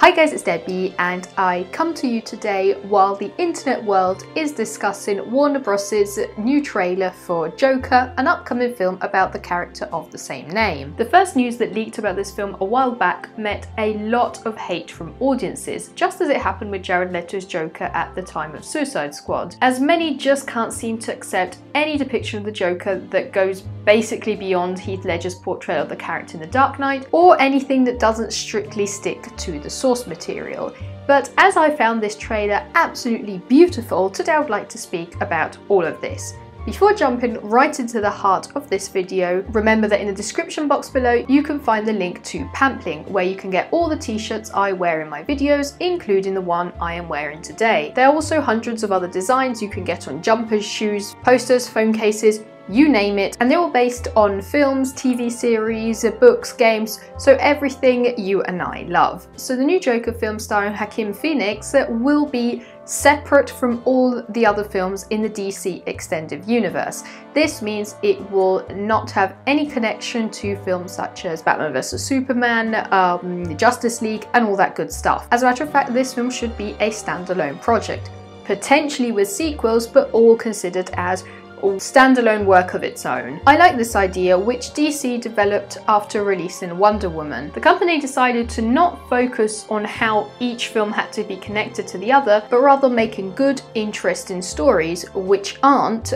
Hi guys, it's Debbie and I come to you today while the internet world is discussing Warner Bros.'s new trailer for Joker, an upcoming film about the character of the same name. The first news that leaked about this film a while back met a lot of hate from audiences, just as it happened with Jared Leto's Joker at the time of Suicide Squad, as many just can't seem to accept any depiction of the Joker that goes basically beyond Heath Ledger's portrayal of the character in The Dark Knight, or anything that doesn't strictly stick to the source material. But as I found this trailer absolutely beautiful, today I would like to speak about all of this. Before jumping right into the heart of this video, remember that in the description box below you can find the link to Pampling, where you can get all the t-shirts I wear in my videos, including the one I am wearing today. There are also hundreds of other designs you can get on jumpers, shoes, posters, phone cases, you name it, and they're all based on films, TV series, books, games, so everything you and I love. So the new Joker film starring Joaquin Phoenix will be separate from all the other films in the DC extended universe. This means it will not have any connection to films such as Batman vs Superman, the Justice League, and all that good stuff. As a matter of fact, this film should be a standalone project, potentially with sequels, but all considered as standalone work of its own. I like this idea, which DC developed after releasing Wonder Woman. The company decided to not focus on how each film had to be connected to the other, but rather making good, interesting stories which aren't,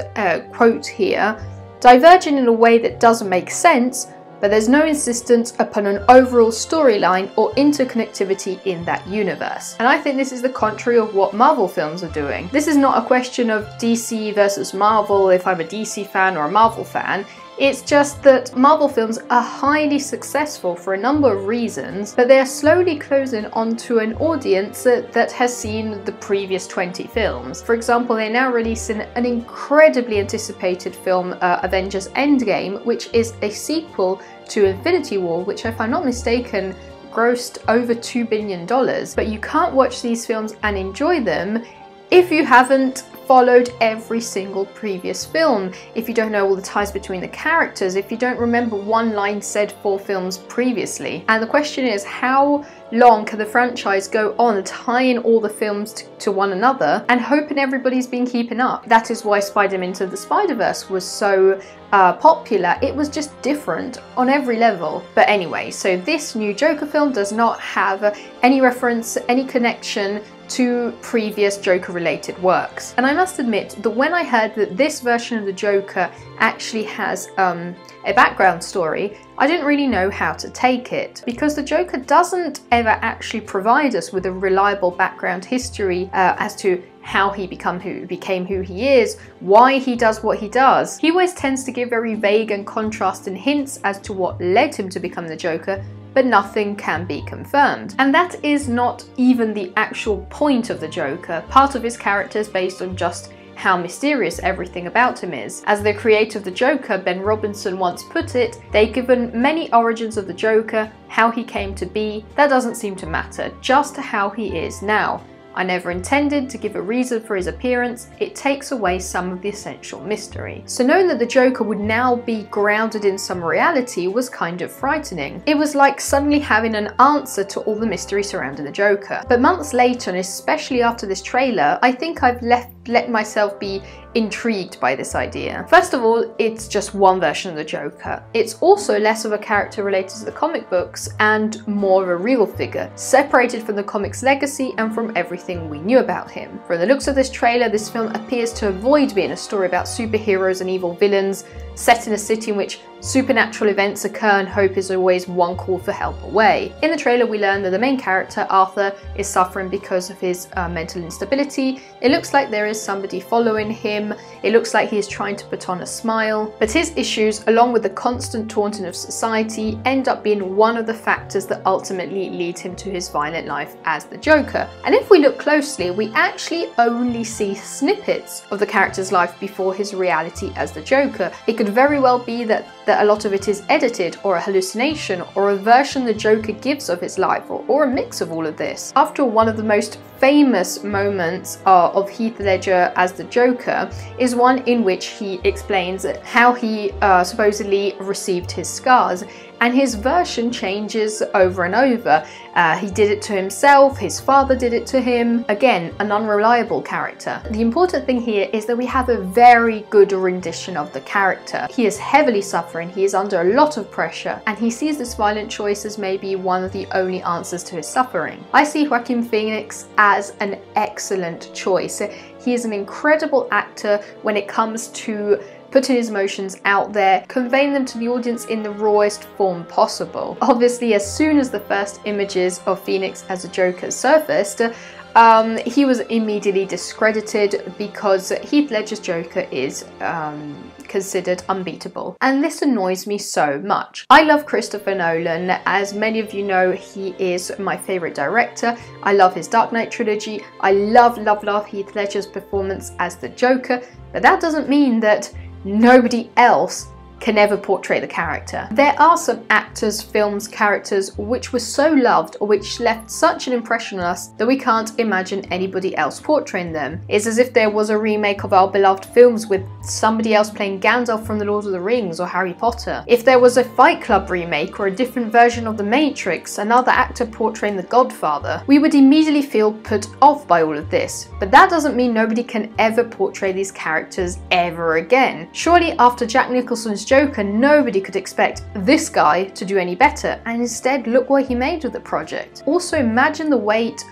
quote here, diverging in a way that doesn't make sense, but there's no insistence upon an overall storyline or interconnectivity in that universe. And I think this is the contrary of what Marvel films are doing. This is not a question of DC versus Marvel, if I'm a DC fan or a Marvel fan. It's just that Marvel films are highly successful for a number of reasons, but they are slowly closing onto an audience that has seen the previous 20 films. For example, they're now releasing an incredibly anticipated film, Avengers Endgame, which is a sequel to Infinity War, which, if I'm not mistaken, grossed over $2 billion. But you can't watch these films and enjoy them if you haven't followed every single previous film, if you don't know all the ties between the characters, if you don't remember one line said 4 films previously. And the question is, how long can the franchise go on tying all the films to one another and hoping everybody's been keeping up? That is why Spider-Man Into the Spider-Verse was so popular. It was just different on every level. But anyway, so this new Joker film does not have any reference, any connection to previous Joker related works. And I must admit that when I heard that this version of the Joker actually has a background story, I didn't really know how to take it, because the Joker doesn't ever actually provide us with a reliable background history as to how he became who he is, why he does what he does. He always tends to give very vague and contrasting hints as to what led him to become the Joker, but nothing can be confirmed. And that is not even the actual point of the Joker. Part of his character is based on just how mysterious everything about him is. As the creator of the Joker, Ben Robinson, once put it, they've given many origins of the Joker, how he came to be. That doesn't seem to matter, just how he is now. I never intended to give a reason for his appearance. It takes away some of the essential mystery. So knowing that the Joker would now be grounded in some reality was kind of frightening. It was like suddenly having an answer to all the mystery surrounding the Joker. But months later, and especially after this trailer, I think I've let myself be intrigued by this idea. First of all, it's just one version of the Joker. It's also less of a character related to the comic books and more of a real figure, separated from the comic's legacy and from everything we knew about him. From the looks of this trailer, this film appears to avoid being a story about superheroes and evil villains, set in a city in which supernatural events occur and hope is always one call for help away. In the trailer, we learn that the main character, Arthur, is suffering because of his mental instability. It looks like there is somebody following him. It looks like he is trying to put on a smile. But his issues, along with the constant taunting of society, end up being one of the factors that ultimately lead him to his violent life as the Joker. And if we look closely, we actually only see snippets of the character's life before his reality as the Joker. It could very well be that a lot of it is edited, or a hallucination, or a version the Joker gives of his life, or a mix of all of this. After all, one of the most famous moments of Heath Ledger as the Joker is one in which he explains how he supposedly received his scars. and his version changes over and over. He did it to himself, his father did it to him. Again, an unreliable character. The important thing here is that we have a very good rendition of the character. He is heavily suffering, he is under a lot of pressure, and he sees this violent choice as maybe one of the only answers to his suffering. I see Joaquin Phoenix as an excellent choice. He is an incredible actor when it comes to putting his emotions out there, conveying them to the audience in the rawest form possible. Obviously, as soon as the first images of Phoenix as a Joker surfaced, he was immediately discredited because Heath Ledger's Joker is considered unbeatable. And this annoys me so much. I love Christopher Nolan. As many of you know, he is my favourite director. I love his Dark Knight trilogy. I love Heath Ledger's performance as the Joker, but that doesn't mean that nobody else can ever portray the character. There are some actors, films, characters which were so loved or which left such an impression on us that we can't imagine anybody else portraying them. It's as if there was a remake of our beloved films with somebody else playing Gandalf from The Lord of the Rings or Harry Potter. If there was a Fight Club remake or a different version of The Matrix, another actor portraying The Godfather, we would immediately feel put off by all of this. But that doesn't mean nobody can ever portray these characters ever again. Surely after Jack Nicholson's Joker, nobody could expect this guy to do any better, and instead look what he made with the project. Also, imagine the weight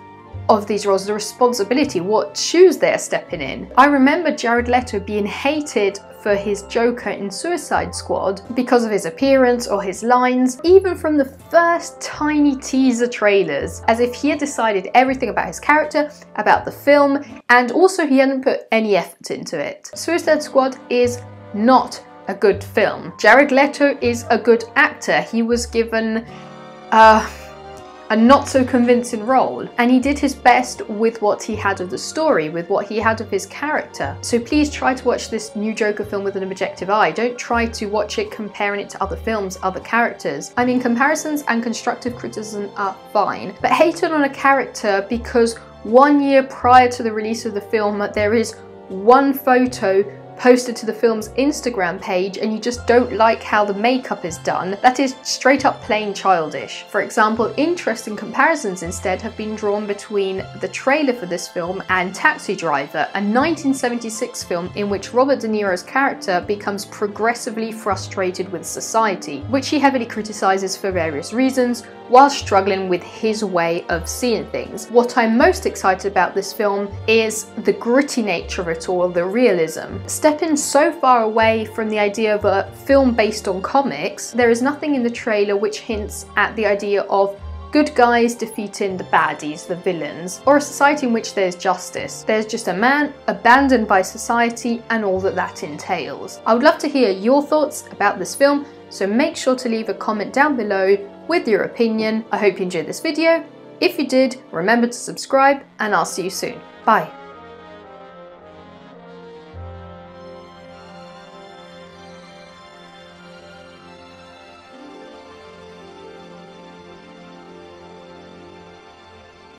of these roles, the responsibility, what shoes they're stepping in. I remember Jared Leto being hated for his Joker in Suicide Squad because of his appearance or his lines, even from the first tiny teaser trailers, as if he had decided everything about his character, about the film, and also he hadn't put any effort into it. Suicide Squad is not a good film. Jared Leto is a good actor. He was given a not so convincing role, and he did his best with what he had of the story, with what he had of his character. So please try to watch this new Joker film with an objective eye. Don't try to watch it comparing it to other films, other characters. I mean, comparisons and constructive criticism are fine, but hating on a character because 1 year prior to the release of the film there is one photo posted to the film's Instagram page and you just don't like how the makeup is done, that is straight up plain childish. For example, interesting comparisons instead have been drawn between the trailer for this film and Taxi Driver, a 1976 film in which Robert De Niro's character becomes progressively frustrated with society, which he heavily criticizes for various reasons, while struggling with his way of seeing things. What I'm most excited about this film is the gritty nature of it all, the realism. Stepping so far away from the idea of a film based on comics, there is nothing in the trailer which hints at the idea of good guys defeating the baddies, the villains, or a society in which there's justice. There's just a man abandoned by society and all that that entails. I would love to hear your thoughts about this film, so make sure to leave a comment down below with your opinion. I hope you enjoyed this video. If you did, remember to subscribe and I'll see you soon. Bye.